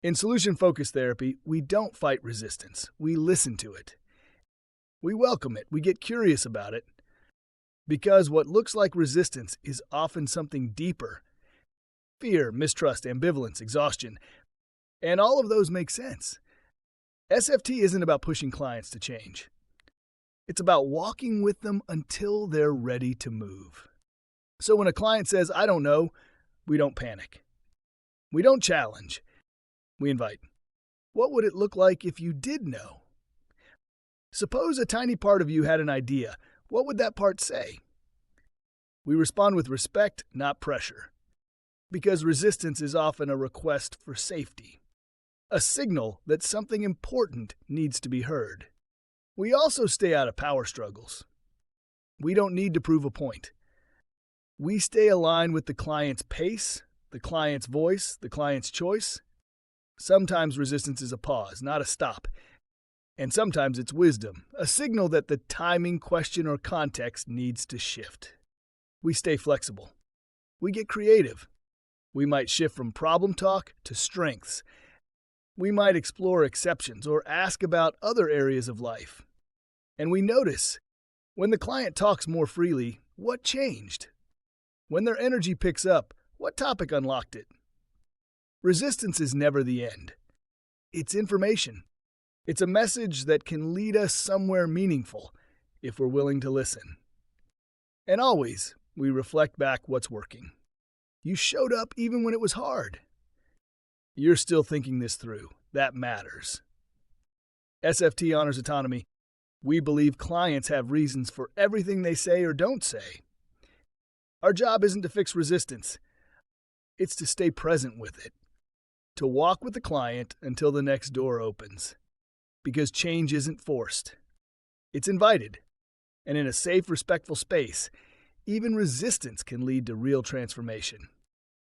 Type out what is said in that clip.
In solution-focused therapy, we don't fight resistance. We listen to it. We welcome it. We get curious about it. Because what looks like resistance is often something deeper. Fear, mistrust, ambivalence, exhaustion. And all of those make sense. SFT isn't about pushing clients to change. It's about walking with them until they're ready to move. So when a client says, "I don't know," we don't panic. We don't challenge. We invite. What would it look like if you did know? Suppose a tiny part of you had an idea. What would that part say? We respond with respect, not pressure. Because resistance is often a request for safety. A signal that something important needs to be heard. We also stay out of power struggles. We don't need to prove a point. We stay aligned with the client's pace, the client's voice, the client's choice. Sometimes resistance is a pause, not a stop. And sometimes it's wisdom, a signal that the timing, question, or context needs to shift. We stay flexible. We get creative. We might shift from problem talk to strengths. We might explore exceptions or ask about other areas of life. And we notice, when the client talks more freely, what changed? When their energy picks up, what topic unlocked it? Resistance is never the end. It's information. It's a message that can lead us somewhere meaningful if we're willing to listen. And always, we reflect back what's working. You showed up even when it was hard. You're still thinking this through. That matters. SFT honors autonomy. We believe clients have reasons for everything they say or don't say. Our job isn't to fix resistance. It's to stay present with it. To walk with the client until the next door opens. Because change isn't forced. It's invited. And in a safe, respectful space, even resistance can lead to real transformation.